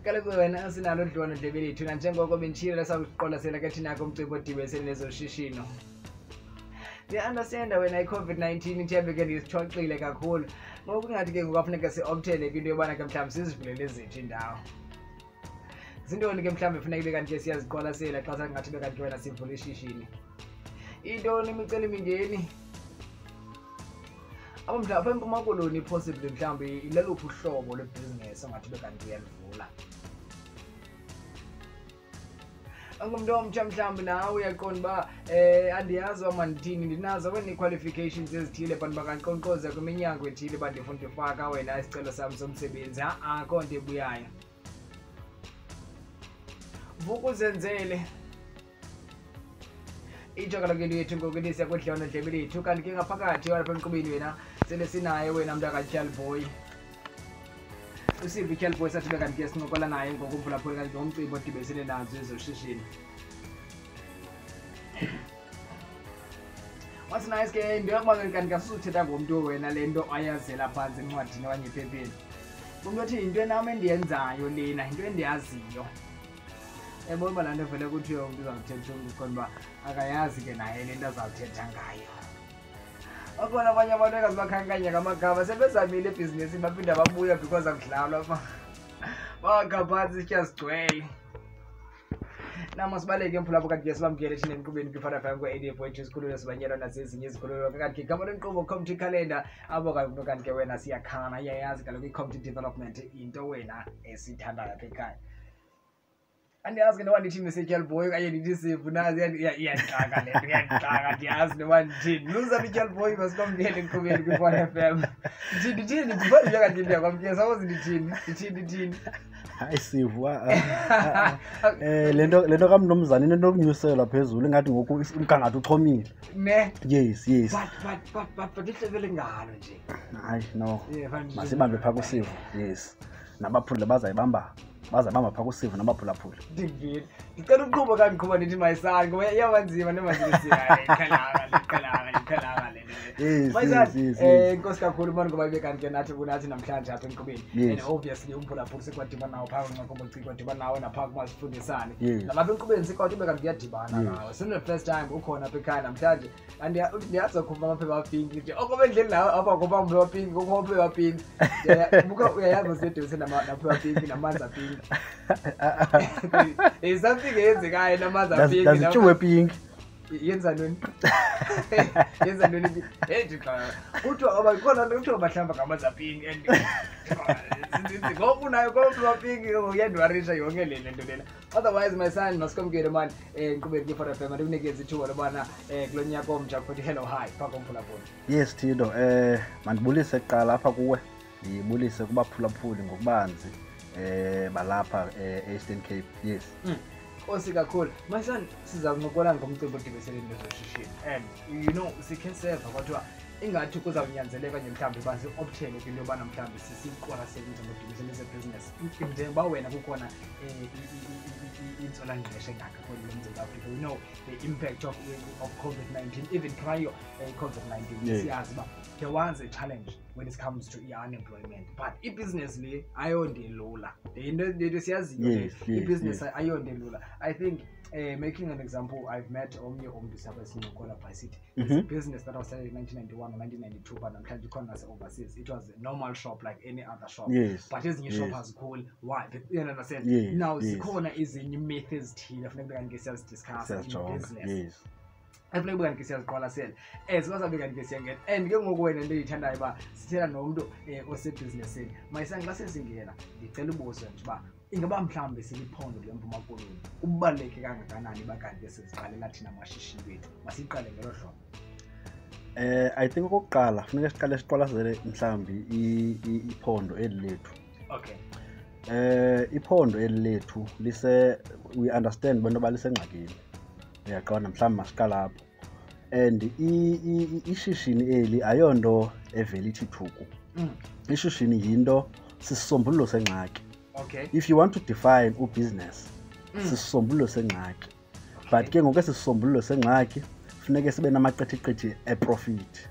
kaloku wena asinalo dlwana ndlebe lethu nanjengoko benditshilo lesawuqwalasela ke thina kumcimbi odibesene nezoshishino. Ndiya-understanda wena i-COVID-19 ndiyabe ke ndisithoxile kakhulu ngoku ngathi ke ngokufuneka si-opthele kwinto yobana ke mhlawumbi sizivulele zethu indawo. Zintoni ke mhlawumbi funeka ibe kanti ke siyaziqwalasela xa sangathi be kanti wena sivule ishishini? Intoni imicelimingeni? Mhlawumbi apha eMpuma Koloni possibly mhlawumbi ileluphi uhlobo lwebhizinesi ongathi be kanti uyalivula? Angumntu omtsha mhlawumbi nawe uyaqonda uba andiyazi uba mandithini, ndinazo kwene-qualifications ezithile bantu bakankonkqoza kwiminyango ethile uba ndifuna ufaka wena isicelo sam somsebenzi. Akho nto ebuyayo. Vuka uzenzele. Itsho kaloku into yethu ngoku ndisiya kudlwana ndlebe lethu kanti ke ngaphakathi walapha emqubeni wena sele sinaye wena mntu akatyalboy. Usiphi ityalboy sathi bekanti ke sincokola naye ngoku mphulaphuli kanti ngomcimbi odibesene nazo ezoshishino. What's nice ke into yokuba kanti kasuzuthetha ngomntu wena le nto ayazela phantsi encwadini okanye ephepheni. Umntu othi yinto enam endiyenzayo lena, yinto endiyaziyo. Ebona uba laa nto vele kuthiwe umntu uzawuthetha umntu khona uba akayazi ke naye le nto azawuthetha ngayo. Bakhona abanye abantu engazibakhankanya ngamagama sebezamile ebhizinesini baphinda babuya because akudlalwa pha. Bakha phantsi isitya sigcwele. Namo sibaleke mphulaphuli kanti ke sibamkele thina enkqubeni kwi-Father FM kwe-88.2 isikhululo sibanyelwa nasezinye izikhululo kanti ke igama lenkqubo community calendar apho kaloku kanti ke wena siyakhana iyayazi kaloku i-community development into wena esithandayo apha ekhaya. Andiyazi ke noba ndithini nesetyalboy okanye ndithi siphu nazi iyandixaka le nto iyandixaka ndiyazi noba ndithini. Luzaphi ityalboy masikwamkele enkqubeni kwi-Father FM. Ndithini ndibona kanti ndiyakwamkela sawozi ndithini. Hayi Sivu, le nto kamnumzana into yokunyuselwa phezulu ingathi ngoku umgangatho uchomile. Ne? Yes. But ihlebele ngalo nje. Hayi no. Masibambe phaa kuSivu. Yes. Nabaphuli bazayibamba phaa kuSivu nabaphulaphuli. Ndivile. Ndicela uqhuba kanti qhuba ndithi mayisani ngoba iyabanzima nemazilisiya ikhalanga le. Yes. Inkosi kakhulu mani ngoba ibe kanti ke nathi kunathi namhlanje apha enkqubeni. And obviously umphulaphuli sikwadiba nawo phaa kunqakomociko kwadiba nawe naphaa kumasifundisane. Nalapha enkqubeni sikwathi ube kanti kuyadibana nawe. Sine first time ukhona apha ekhaya namhlanje. Ndiyazokhupha amaphepha apinki nje. Okobe endleni nawe apha ngoba umntu wapinki kukho amaphepha apinki. Buka uyayazi useduse namaphepha apinki namanzi apinki. Is something eyenzekayo namanzi apinki. Does it show pink? Yenza ntoni? Yenza ntoni? Xa kuthiwa aba khona nto kuthiwa bahlamba ngamanzi apinki and ngoku nayo koba apinki uyandiwarisha yonke le nto lena. Otherwise my son masikwamkele mani enkqubeni kwi-Father FM andikunikeza ithuba lobana kulo nyaka omtsha futhi hello hi phaa komphulaphuli. Yes Tito, mandibulise kuqala apha kuwe, ndibulise kubaphulaphuli ngokubanzi balapha e-Eastern Cape. Yes. Nkosi kakhulu. My son siza kuncokola ngomcimbi odibesene nezoshishino and you know sikhe seva kodwa ingathi kuzawunyanzeleka kanye mhlawumbi uba si-opthele kwinto yobana mhlawumbi sisiqwalasele umcimbi odibesene nezebhizinesi njengoba wena kukhona intswelangqesho engaka kweli loMzantsi Afrika. We know the impact of COVID-19 even prior COVID-19. Siyazi uba there was a challenge when it comes to unemployment, but i-business le ayonto elula. Into siyaziyo i-business ayonto elula. I think making an example, I've met omnye umntu sabesincokola by city. It's a business that was started in 1991 or 1992, but namhlanje ikhona overseas. It was a normal shop like any other shop. But ezinye shop azikhoли. Why? You understand? Now zikhona ezinye myth ezithile funeka kanti ke siyazidiscuss in business. Afuneka ube kanti ke siyaziqwalasela sikwazi kanti ke siyangena and ke ngoku wena into eyithandayo uba sithela nomntu osebhizinesini. Mayisani xa sesingena ndicela ubuze nje uba ingaba mhlawumbi siliphondo leMpuma Koloni kubaluleke kangakanani bakanti ke siziqalela thina amashishini wethu? Masiyiqale ngelo hlobo. I think okokuqala funeka siqale siqwalasele mhlawumbi iphondo eli lethu. Okay. Iphondo eli lethu we understand abantu balisengxakini. Uyaqonda mhlawumbi masiqala apho. And ishishini eli ayonto evela ithi thuku. Ishishini yinto sisisombululo sengxaki. Okay. If you want to define business, sisisombululo sengxaki. But ke ngoku sisisombululo sengxaki funeke sibe namaqethi profit.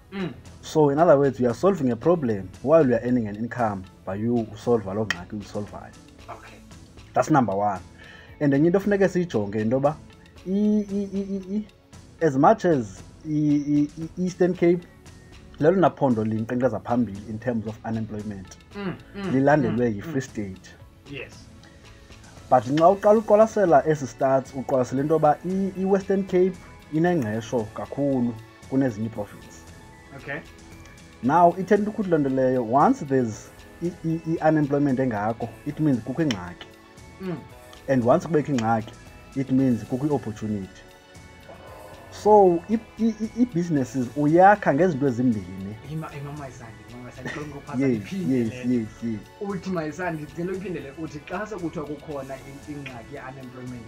So in other words, we are solving a problem while we are earning an income by you solve lo ngxaki uyisolvayo. Okay. That's number one. And then into funeke siyijonge into yoba as much as Eastern Cape lelona phondo linkqenkqeza phambili in terms of unemployment lilandelwe yi-Free State. Yes. But nxa uqala uqwalasela esi stats uqwalasela into yoba i-Western Cape inengqesho kakhulu kunezinye ii-province. Okay. Now ithetha ukuthi loo nto leyo once there's i-unemployment engako it means kukho ingxaki. And once kubekho ingxaki it means kukho i-opportunity. So i-businesses uyakha ngezinto ezimbini. Yes. Uthi mayisandi ngicela uphindele uthi xa sekuthiwa kukhona ingxaki ye-unemployment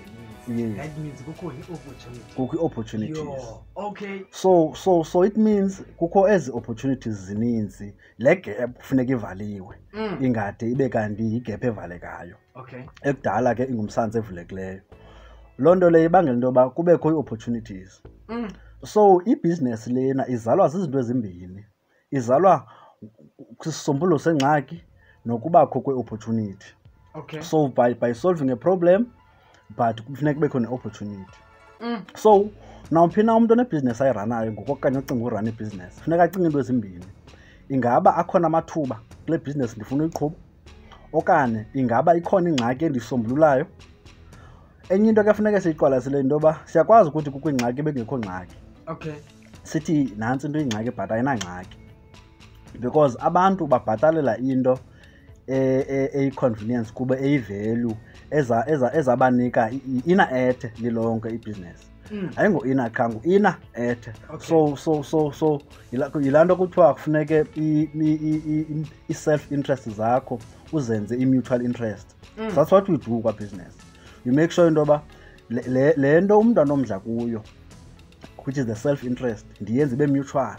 eninzi, that means kukho i-opportunity. Kukho i-opportunities. Okay. So it means kukho ezi opportunities zininzi, le gap kufuneka ivaliwe ingade ibe kanti igap evalekayo. Okay. Ekudala ke ingumsantsi evulekileyo. Loo nto leyo ibangela into yoba kubekho ii-opportunities. So i-business lena izalwa zizinto ezimbini. Izalwa kwisisombululo sengxaki nokubakho kwe-opportunity. Okay. So by solving a problem but kufuneka kubekho ne-opportunity. So nawumphi na umntu onebhizinesi ayiranayo ngokokanye ocinga urana ibhizinesi funeka acinga into ezimbini. Ingaba akhona amathuba kule bhizinesi ndifuna uyiqhuba, okanye ingaba ikhona ingxaki endiyisombululayo. Enye into ke funeka siyiqwalasele into yoba siyakwazi ukuthi kukho ingxaki bengekho ngxaki. Okay. Sithi nantsi into ingxaki but ayinangxaki, because abantu babhatalela into eyi-convenience kuba eyi-value ezabanika ina-ethe lilonke ibhizinesi. Ayingo-ina qha ngu-ina-ethe. So yilaa nto kuthiwa kufuneke i-self interest zakho uzenze i-mutual interest. That's what we do kwa-business. You make sure into yoba le nto umntu anomdla kuyo, which is the self interest, ndiyenze ibe mutual,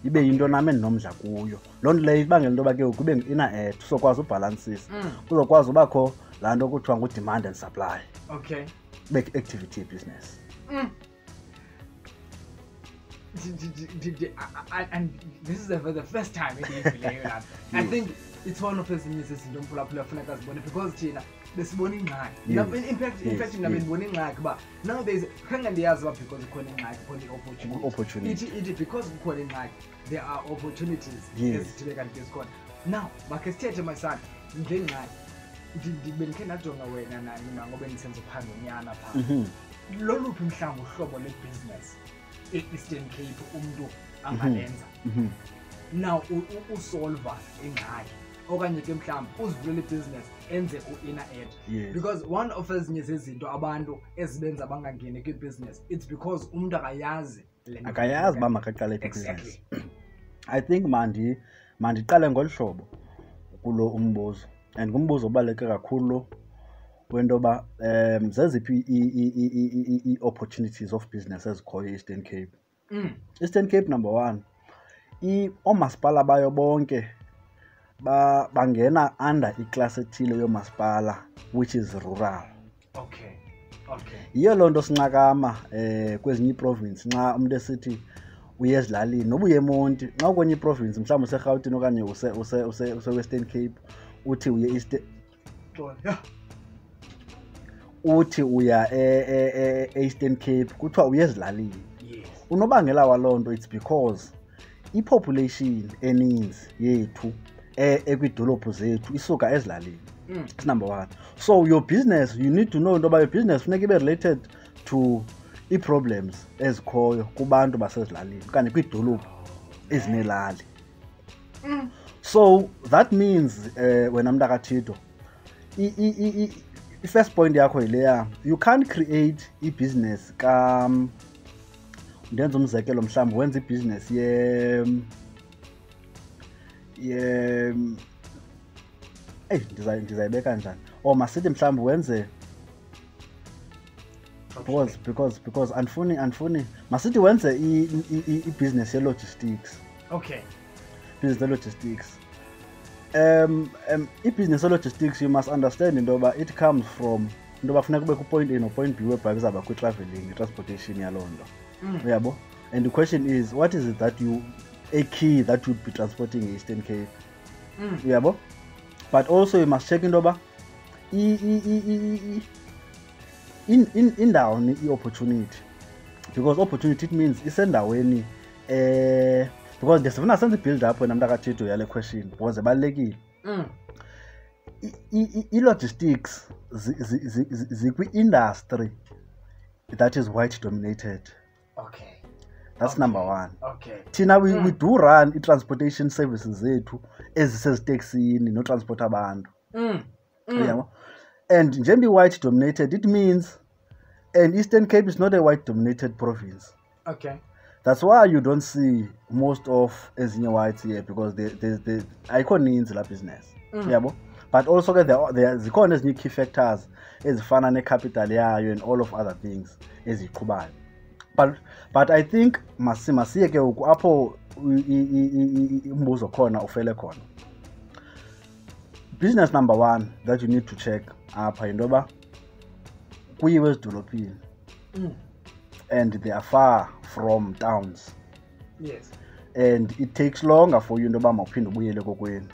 ibe yinto nami endinomdla kuyo. Loo nto leyo ibangela into yoba ke kube ngu-ina-ethe uzokwazi ubhalansisa, kuzokwazi ubakho laa nto kuthiwa ngu-demand and supply. Okay. Kube activity business. And this is the first time that I think it's one of those things that don't pull up because Tina, there's morning night. In fact, morning night, but now there's hang and the other because of calling night for the opportunity. It because of calling night, there are opportunities. Yes. To make this call. Now, but I say to my son, then night, the cannot do away and I'm going to sense of Hangana. Lolu mhlambe uhlobo le-business e-Eastern Cape umuntu angalenza. Now usolva ingxaki okanye ke mhlambe uzivulele business enze ku-inner edge. Because one of ezinye zezinto abantu ezibenza bangangeni kwi-business, it's because umuntu akayazi uba makaqale business. I think mandiqale ngolu hlobo kulo umbuzo, and ngumbuzo obaluleke kakhulu wento yoba zeziphi ii-opportunities of business ezikhoyo e-Eastern Cape. Eastern Cape number one, oomasipala bayo bonke bangena under iklasi ethile yoomasipala which is rural. Okay. Yiyo loo nto sincakama kwezinye iiprovinsi nxa umntu esithi uye ezilalini noba uye eMonti, nxa ukwenye iprovinsi mhlawumbi useRhawutini okanye use-Western Cape uthi uye uthi uya e-Eastern Cape kuthiwa uye ezilalini. Unobangela waloo nto it's because i-population eninzi yethu ekwiidolophu zethu isuka ezilalini. It's number one. So your business, you need to know into yoba your business funeka ibe related to ii-problems ezikhoyo kubantu basezilalini okanye kwiidolophu ezinelali. So that means wena mntakaThito, i-first point yakho yileya, you can't create i-business ndenza umzekelo mhlawumbi wenza i-business ndizayibeka njani, or masithi mhlawumbi wenze because andifuni masithi wenze i-business ye-logistics. Okay. Business ye-logistics. I-business ye-logistics, you must understand into yoba it comes from into yoba funeka kube ku-point A no-point B whereby kuzawuba kwi-traveling, i-transportation yaloo nto. Uyabo? And the question is, what is it that a key that you'd be transporting in Eastern Cape? Uyabo? But also you must check into yoba indawo i-opportunity, because opportunity it means isendaweni because ndisifuna senze i-build up wena mntu akathitho yale question because ebalulekile. I-logistics zikwi-industry that is white dominated. Okay. That's number one. Okay. Thina we do run i-transportation services zethu eziseziteksini notransport abantu. Uyabo? And njengoba i-white dominated, it means, and Eastern Cape is not a white dominated province. Okay. That's why you don't see most of ezinye whites here, because there's ayikho ninzi la business. Uyabo? But also there zikhona ezinye key factors ezifana ne-capital yayo and all of other things eziqhubayo. But I think masiye ke apho umbuzo khona ufele khona. Business number one that you need to check apha into yoba kuyiwe ezidolophini, and they are far from towns. Yes. And it takes longer for you into yoba mawuphinde ubuyele kokwenu.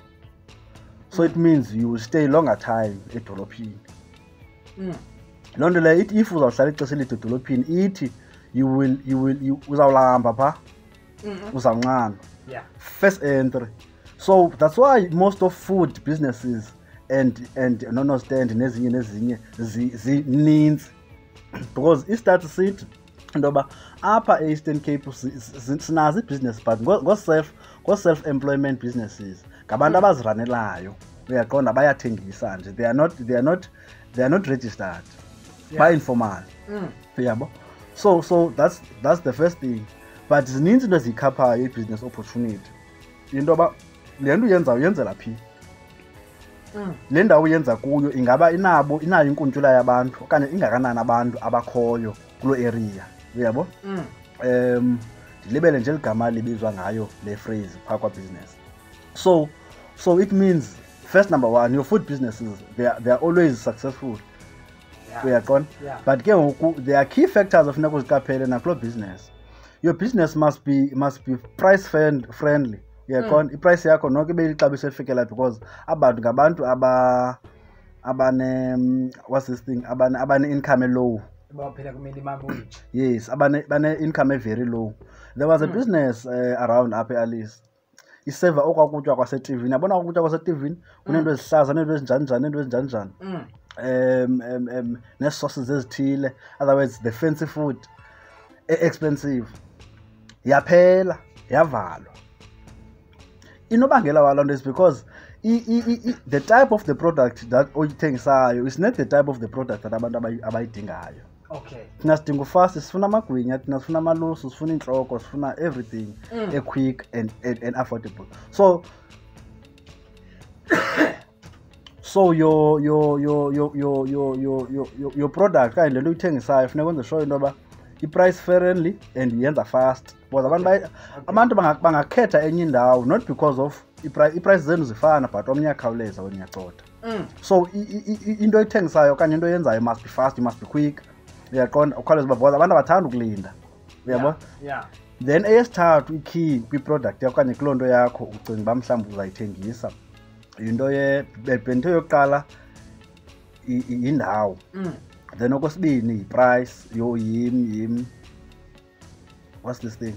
So it means you will stay longer time edolophini. Loo nto leyo ithi if uzawuhlala ixesha elide edolophini ithi uzawulamba pha, uzawunqandwa. Yeah. First entry. So that's why most of food businesses and non-stand nezinye zininzi, because istart sithi into yoba apha e-Eastern Cape sinazo i-business, but ngo-self-employment businesses ngabantu abaziranelayo, uyaqonda, bayathengisa nje, they are not registered. Yeah. Ba-informal. Uyabo? So that's the first thing. But zininzi into eziyikhaphayo i-business opportunity. Into yoba le nto uyenza uyenzela phi, le ndawo uyenza kuyo ingaba inayo inkuntula yabantu okanye ingakanani abantu abakhoyo kuloo area. Uyabo? Ndilibele nje eligama libizwa ngayo le phrase phaa kwa-business. So it means, first, number one, your food businesses, they are always successful. Uyaqonda? Yeah. But ke ngoku there are key factors ofuneka uziqaphele nakuloo business. Your business must be price friendly. Uyaqonda? Iprice yakho noko ibe lixabiso elifikela, because abantu ngabantu abane what's this thing, abane income low. Yes, bane income very low. There was a business around apha eAlice. Iseva okwakutya kwase-TV. Yabona ukutya kwase-TV kuneento ezihlaza, neento ezinjani neento ezinjani. Nee-sauces ezithile, otherwise the fancy food expensive. Yaphela, yavalwa. Inobangela waloo nto is because the type of the product that oyithengisayo is not the type of the product that abantu abayidingayo. Okay. Thina sidinga ufast, sifuna amagwinya, thina sifuna amalusu, sifuna intloko, sifuna everything quick and affordable. So your product kanye lento uyithengisayo funeka wenze sure into yoba i-price friendly and yenza fast, because abantu bangakhetha enye indawo not because of i-price zenu zifana, but omnye akhawuleza omnye acotha. So into oyithengisayo okanye into oyenzayo must be fast, you must be quick. Uyaqonda, ukhawuleza uba because abantu abathanda ukulinda. Uyabo? Yeah. Then eyesithathu ikey kwi-product yakho okanye kuloo nto yakho ucinga uba mhlawumbi uzayithengisa, yinto into yokuqala yindawo. Then okwesibini yi-price, yim what's this thing?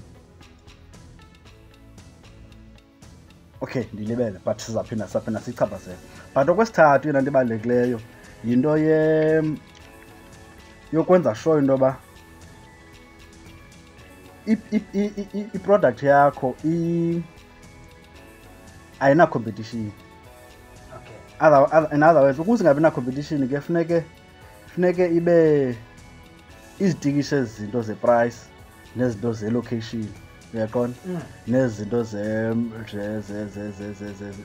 Okay, ndilibele, but sizaphinda sichaphazele. But okwesithathu yena nto ibalulekileyo yinto yokwenza sure into yoba i-product yakho ayina competition. In other words, ukuze ingabi na competition ke funeke ibe izitikishe zinto ze-price nezinto ze-location, uyaqonda, nezinto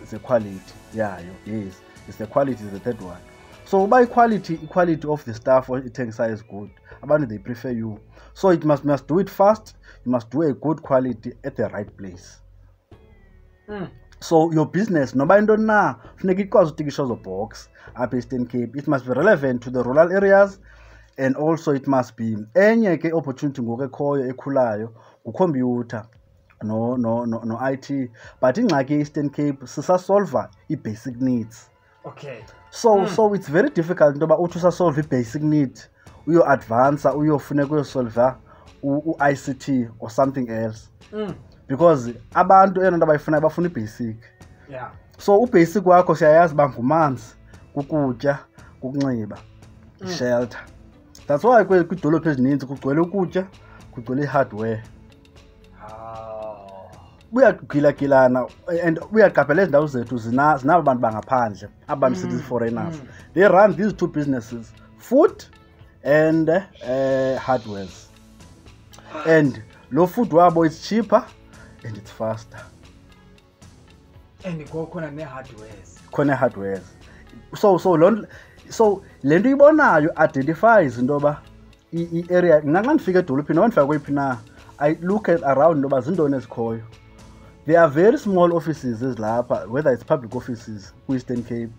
ze-quality yayo. Yes, it's the quality is the third one. So uba equality of the stuff oyithengisayo is good, abantu they prefer you. So you must do it fast, you must do a good quality at the right place. So your business, noba into na funeka ikwazi utikisha zo box apha Eastern Cape. It must be relevant to the rural areas, and also it must be enye ke opportunity ngoku ekhoyo ekhulayo ngucomputer no IT. But ingxaki e-Eastern Cape sisasolva i-basic needs Okay. So it's very difficult into yoba uthi usasolve i-basic need uyo-advansa uyofuneka uyosolva u-ICT or something else because abantu eyona nto abayifunayo bafuna i-basic. Yeah. So u-basic wakho siyayazi uba ngumanzi, kukutya, kukunxiba, shelter. That's why kwiidolophu ezininzi kugcwele ukutya, kugcwele i-hardware. Buyagilagilana and uyaqaphela ezi ndawo zethu zinabo bantu bangaphandle abantu sithi foreigners. They run these two businesses, food and hardwares. And lo food wabo is cheaper and it's faster. And khona ne-hardwares. Khona hardwares. So le nto ibonayo identifies into yoba i-area nxa ndifika edolophini noba ndifika kweyiphi na, I look at around into yoba zintoni ezikhoyo. There are very small offices ezilapha, whether it's public offices kwi-Eastern Cape.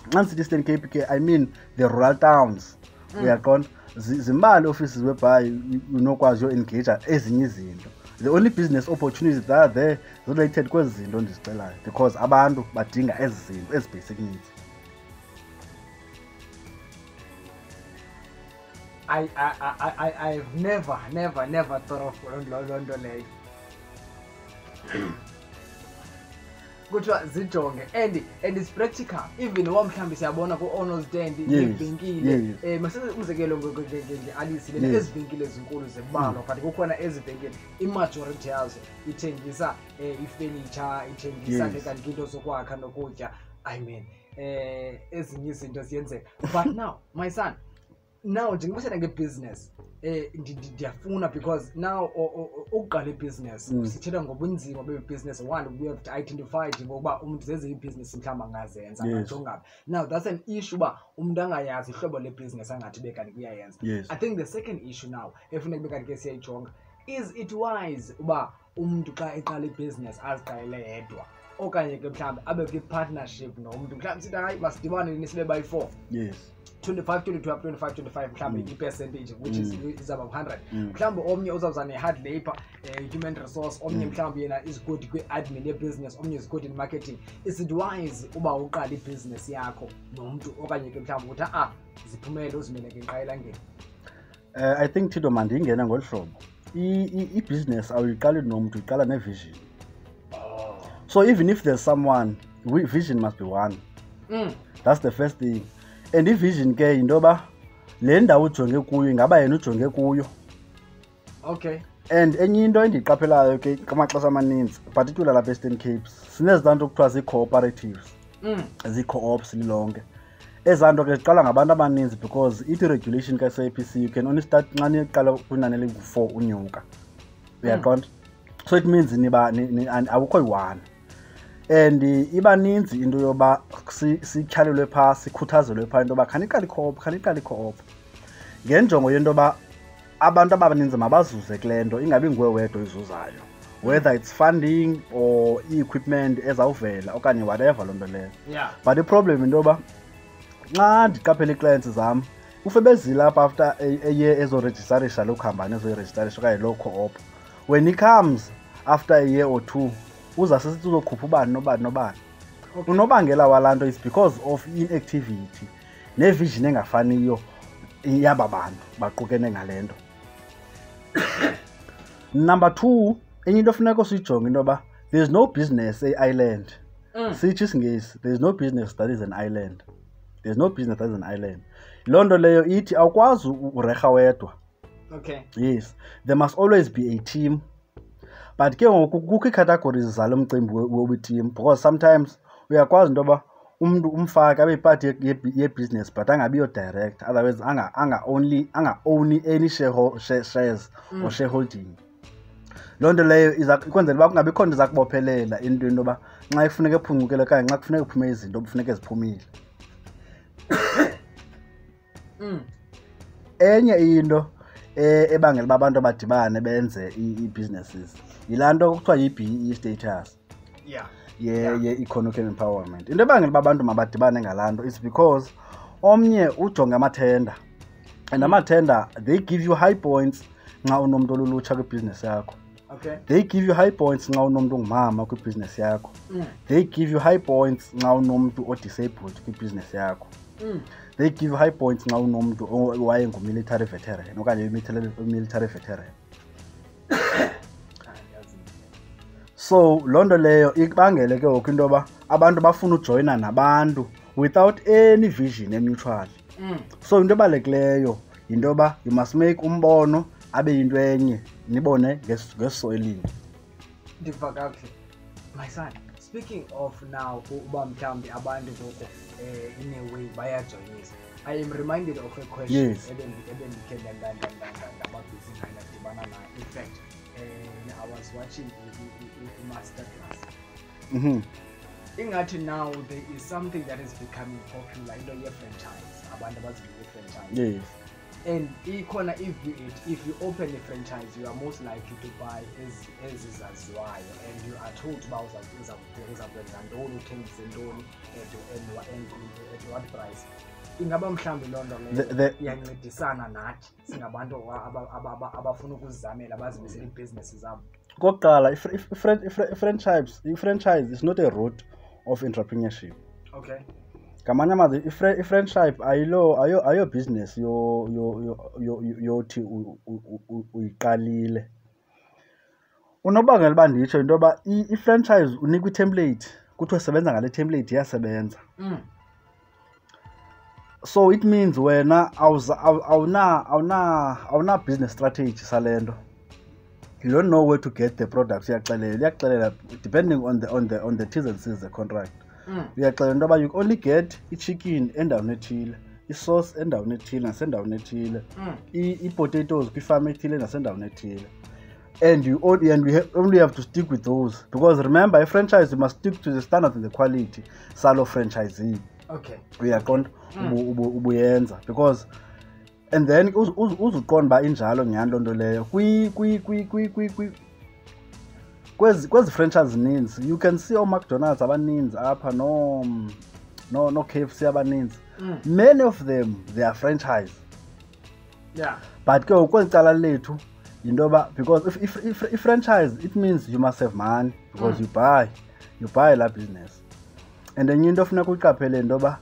Nxa ndisithi Eastern Cape ke I mean the rural towns. Uyaqonda? Zimbali offices whereby unokwazi uyo-engage ezinye izinto. The only business opportunities that are there related kwezi zinto ndizicelayo because abantu badinga ezi zinto, ezi basic needs. I've never thought of London leyo. Kuthiwa zijonge and it's practical. Even one mhlambi siyabona ku-honor stand ivenkile masebe umzekelo nge-Alice le ezivenkile ezinkulu zebalwa but kukhona ezivenkile i-majority yazo ithengisa ifurniture, ithengisa kanti into zokwakha nokutya. I mean ezinye izinto ziyenzeka. But now my son, now njengoba sithetha nge-business ndiyafuna because now ukuqala i-business sithetha ngobunzima be-business. One, we have to identify ngokuba umuntu zeze i-business mhlawumbi angazenza angajongaphi. Now that's an issue uba umuntu angayazi ihlobo le-business angathi bekanti kuyayenza. I think the second issue now efuneka bekanti ke siyayijonga, is it wise uba umuntu xa eqala i-business aziqalele yedwa okanye ke mhlawumbi abe kwi-partnership nomntu mhlawumbi sithi hayi masidibane nisibe bayi-4. 25 mhlawumbi i-percentage which is about 100. Mhlawumbi omnye uzawuza ne-hard labor, human resource, omnye mhlawumbi yena is good kwi-admin ye-business, omnye is good in marketing. Is it wise uba uqala i-business yakho nomntu okanye ke mhlawumbi uthi ziphumele uzimele ngenqa elangeni? I think Tito mandingene ngolu hlobo. I-business awuyiqali nomntu, uyiqala ne-vision. So even if there's someone, vision must be one. That's the first thing. And i-vision ke yinto yoba le ndawo ujonge kuyo ingaba yena ujonge kuyo. Okay. And enye into endiyiqaphelayo ke kamaxesha amaninzi, particular lapha e-Eastern Cape, sinezaa nto kuthiwa zii-cooperatives, zii-co-ops lilonke. Ezaa nto ke ziqala ngabantu abaninzi because ithi regulation ka-SAPC you can only start nxa niqala kwinani elingu-4 unyuka. Uyaqonda? So it means awukho yi-1. And iba ninzi into yoba sityhalelwe phaa, sikhuthazelwe phaa into yoba khaniqale i-co-op ngenjongo yento yoba abantu abaninzi mabazuze kule nto, ingabi nguwe wedwa izuzayo, whether it's funding or i-equipment ezawuvela okanye whatever loo nto leyo. But i-problem into yoba nxa ndiqaphela ii-clients zam ufe bezile apha after a year ezorejistarisha loo khampani ezoyirejistarisha okanye loo co-op. When he comes after a year or 2 uzasesithi uzokhupha ubani nobani. Unobangela walaa nto is because of inactivity nevision engafaniyo yaba bantu baqukene ngale nto. Number 2, enye into funeka siyijonge into yoba there's no business e-island. Sitsho isiNgesi, there's no business that is an island. There's no business that is an island. Loo nto leyo ithi awukwazi urerha wedwa. Okay. Yes, there must always be a team. But ke ngoku kukho ii-categories zalo mcimbi we-team because sometimes uyakwazi into yoba umntu umfake abe yipart ye-business but angabiyo direct, otherwise anga-owni any shares or shareholding. Loo nto leyo ikwenzela uba kungabikho nto iza kubophelela into yoba nxa ifuneka ephungukele okanye nxa kufuneka kuphume izinto kufuneka ziphumile. Enye into ebangela uba abantu abadibane benze ii-businesses yilaa nto kuthiwa yi-BEE status ye-economic empowerment. Into ebangela uba abantu mabadibane ngalaa nto is because omnye ujonge amathenda, and amathenda they give you high points nxa unomntu olulutsha kwibhizinesi yakho. Okay. They give you high points nxa unomuntu ongumama kwibusiness yakho. They give you high points nxa unomuntu o-disabled kwibusiness yakho. They give you high points nxa unomuntu owayengu-military veteran okanye military veteran. So loo nto leyo ibangele ke ngoku into yoba abantu bafuna ujoyina nabantu without any vision emutual. So into ebalulekileyo yinto yoba you must make umbono abe yinto enye nibone ngeso elinye. Ndiva kakuhle. My son, speaking of now uba mhlawumbi abantu ngoku in a way bayajoyinisa, I am reminded of a question ebendikhe ndababhizi ngayo ndadibana nayo. In fact, I was watching a masterclass. Ingathi now there is something that is becoming popular, into ye-franchise, abantu abazibiza i-franchise. Yes. And if you open a franchise, you are most likely to buy ezizaziwayo, and you are told uba uzakwenza ntoni, uthengise ntoni, at what price. Ingaba mhlawumbi loo nto leyo iyancedisana nathi singabantu abafuna ukuzizamela abazimisela iibhizinesi zabo. Kokuqala, i-franchise is not a route of entrepreneurship. Okay. Ngamanye amazwi i-franchise ayo business yothi uyiqalile. Unobangela uba nditsho into yoba i-franchise unikwa i-template kuthiwa sebenza ngale template iyasebenza. So it means wena awuna business strategy sale nto. You don't know where to get the products. Iyakuxelela depending on the T's and C's the contract. Uyaxelela into yoba you only get i-chicken endaweni ethile, i-sauce endaweni ethile nasendaweni ethile, i-potatoes kwifama ethile nasendaweni ethile. And we only have to stick with those, because remember, a franchise, you must stick to the standard and the quality salo franchisee. Okay. Uyaqonda ubuyenza, because and then uzuqonda ba injalo nyani loo nto leyo kwezi franchise needs. You can see McDonald's abaninzi apha no KFC abaninzi. Many of them, they are franchise. Yeah. But ke kweli cala lethu yinto yoba, because if franchise, it means you must have money, because you buy la business. And then into funeka uyiqaphele into yoba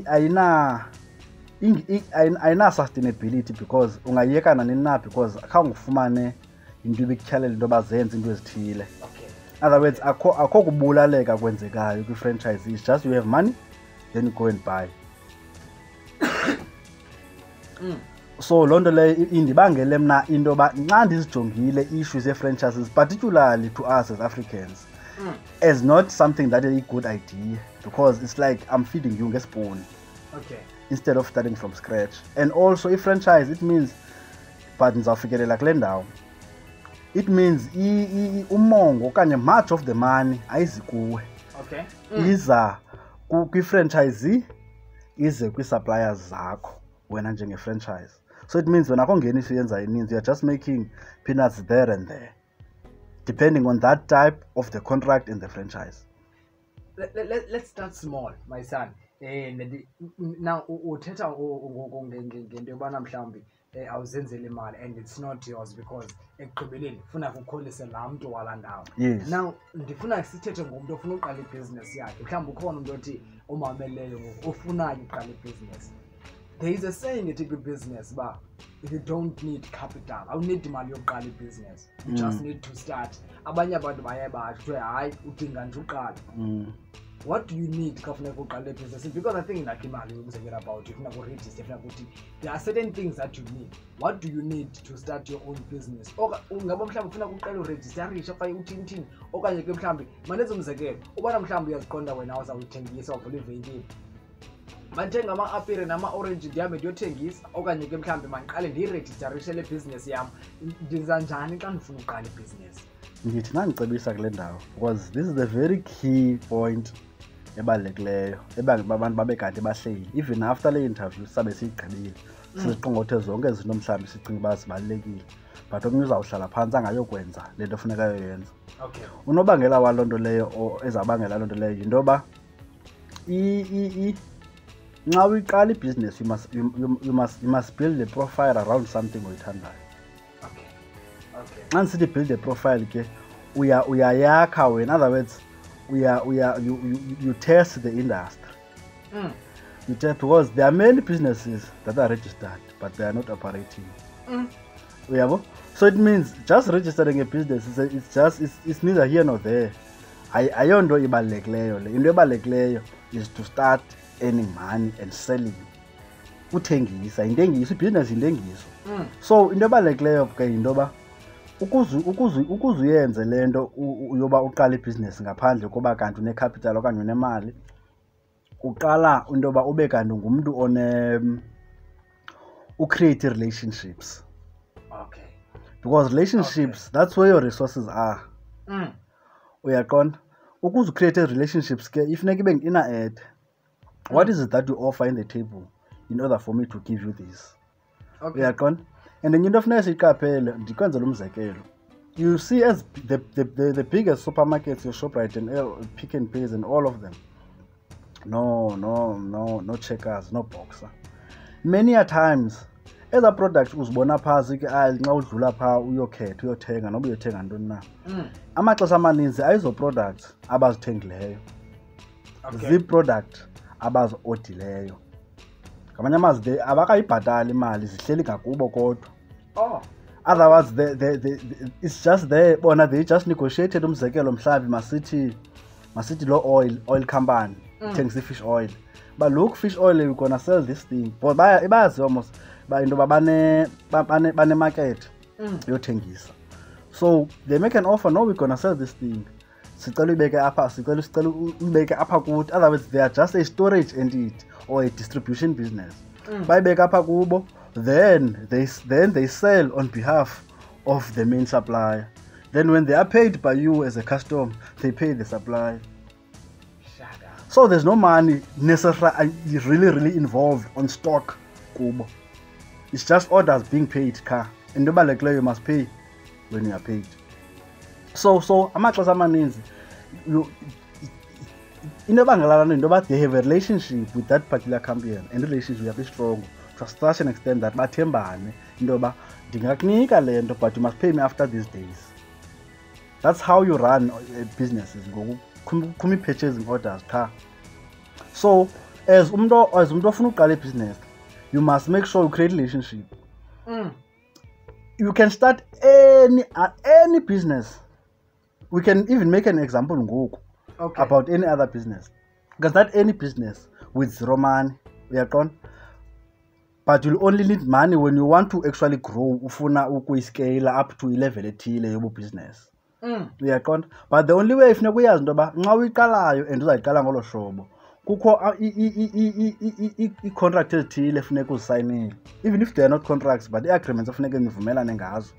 ayina sustainability, because ungayiyekana nini na, because akhange ufumane into ibikutyhalela into yoba zenze into ezithile. Okay. Other words, akho kubulaleka kwenzekayo kwi-franchise. It's just you have money, then you go and buy. So loo nto leyo indibangele mna into yoba nxa ndizijongile issues ye-franchises, particularly to us as Africans, as not something that is a good idea, because it's like I'm feeding you ngespoon. Okay. Instead of starting from scratch. And also i-franchise, it means but ndizawufikelela kule ndawo, it means umongo okanye much of the money ayizi kuwe. Okay. Iza kwi-franchisee, ize kwi-suppliers zakho wena njenge-franchise. So it means wena akho ngeniso yenza ininzi, you're just making peanuts there and there, depending on that type of the contract in the franchise. Let's start small, my son. Now uthetha ngento yobana mhlawumbi awuzenzeli imali and it's not yours, because ekugqibeleni funa kukholise laa mntu wala ndawo. Yes. Now ndifuna sithethe ngomntu ofuna uqala ibhizinesi yakhe. Mhlawumbi ukhona umntu othi omameleyo ngoku ofunayo uqala ibhizinesi. There is a saying ethi kwi-business uba you don't need capital, awunidi imali yokuqala ibhizinesi, you just need to start. Abanye abantu baye batsho kuthiwe hayi udinga nje uqala. What do you need xa funeka uqala ibhizinesi? Because I think like imali yokuzekela about it, funeka uregister, funeka ukuthi there are certain things that you need. What do you need to start your own business? Ungaba mhlawumbi funeka uqale uregisterishe okanye uthini, okanye ke mhlawumbi manenze umzekelo ubana mhlawumbi uyaziqonda wena uzawuthengisa uvula ivenkile, mandithenga ama-apire nama-orange ndihambe ndiyothengisa, okanye ke mhlawumbi mandiqale ndiyiregisterishe le bhizinesi yam. Ndenza njani xa ndifuna uqala ibhizinesi? Ndithi nandicebisa kule ndawo, because this is a very key point ebalulekileyo ebangela abantu babe kanti bahleli. Even after le interview sabe siyigqibile, siziqongothe zonke izinto mhlawumbi sicinga uba zibalulekile, but omnye uzawuhlala phantsi angayokwenza le nto funeka yoyenza. Okay. Unobangela waloo nto leyo ezawubangela loo nto leyo yinto yoba nxa uyiqala ibhizinesi, you must build a profile around something oyithandayo. Okay. xa ndisithi build a profile ke uyayakha wena. In other words, you test the industry. You test, because there are many businesses that are registered but they are not operating. So it means just registering a business it's neither here nor there. Ayonto ibalulekileyo le. Into ebalulekileyo is to start earning money and selling. Uthengisa, intengiso, business intengiso. So into ebalulekileyo ke into yoba ukuze uyenze lento yoba uqala ibhizinesi ngaphandle koba kanti unecapital okanye unemali, uqala into yoba ube kanti ngumntu create relationships. Okay. Because relationships, that's where your resources are. Uyaqonda? Ukuze create relationships ke ifuneka ibe ina add. What is it that you offer in the table in order for me to give you this? Okay. Uyaqonda? And then into funeka siyiqaphele, ndikwenzela umzekelo. You see as the biggest supermarkets, your Shoprite and Pick and Pays and all of them. No Checkers, no Boxer. Many a times as a product uzibona phasi ke nxa udlula pha uyothenga noba uyothenga ntoni na. Amaxesha amaninzi ayizo products abazithengileyo. Zii-product abazi-odileyo. Ngamanye amazwi abakayibhatali imali, zihleli ngakubo kodwa. Otherwise it's just there. Bona they just negotiated umzekelo mhlawumbi masithi lo oil company ithengisa fish oil. But look, fish oil, you're gonna sell this thing. But bayazi almost into bane market yothengisa. So they make an offer, no, we're gonna sell this thing. Sicela ubeke apha, sicela ubeke apha kuthi. Otherwise they are just a storage entity or a distribution business. Bayibeka apha kubo, then they sell on behalf of the main supplier. Then when they are paid by you as a customer, they pay the supplier. So there's no money necessarily really involved on stock kubo. It's just orders being paid car. And the you must pay when you are paid. So amaxesha amaninzi into bangalala into ba they have a relationship with that particular company, and relationship is strong to such an extent that bathembane into ba ndingakunika le nto but you must pay me after these days. That's how you run businesses. Kumi purchasing orders car. So as umntu ofuna uqala business, you must make sure you create relationship. You can start any business. We can even make an example ngoku about any other business. You can start any business with zero money. But you'll only need money when you want to actually grow. Ufuna ukuyiscale up to level ethile yobu business. But the only way ifuneka uyazi into yoba nxa uyiqalayo and uzayiqala ngolo hlobo kukho i-contract ezithile efuneka uzisayinile, even if they are not contracts but i-agreements efuneka nivumelane ngazo.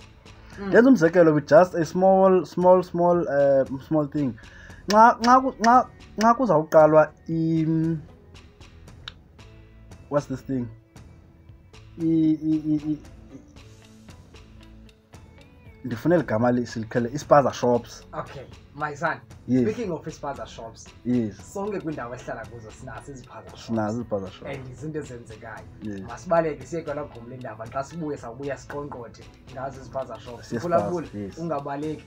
Ndenza umzekelo with just a small thing. Nxa kuzawuqalwa what's this thing? Ndifuna igama silikhele ispaza shops. Okay, my son. Yes. Speaking of ispaza shops. Yes. Sonke kwindawo esihlala kuzo sinazo iziphaza shops. Sinazo iziphaza shops. And izinto ezenzekayo. Yes. Masibaleke siye kwala gqumle indaba xa sibuye sawubuya siqonqothe ngazo iziphaza shops. Yes, Phulaphula yes. ungabaleki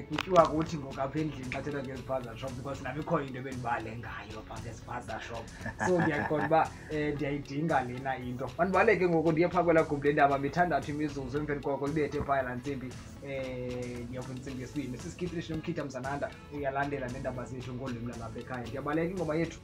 kuthiwa kuthi ngokapha endlini xa thethwa ngeziphaza shops because nami ikhona into ebendibale ngayo phaa ngeziphaza shop. So ndiyaqonda uba ndiyayidinga lena into. Mandibaleke ngoku ndiye phaa kwela gqumle indaba mithandathu imizuzu emveni koko libethe phaya laa ntsimbi ngiyavuna intsimbi yesibini. Sisikhiphile nomkhitha Mzananda uyalandela neendaba zethu ngolwimi lwalapha ekhaya. Ndiyabaleka ingoma yethu.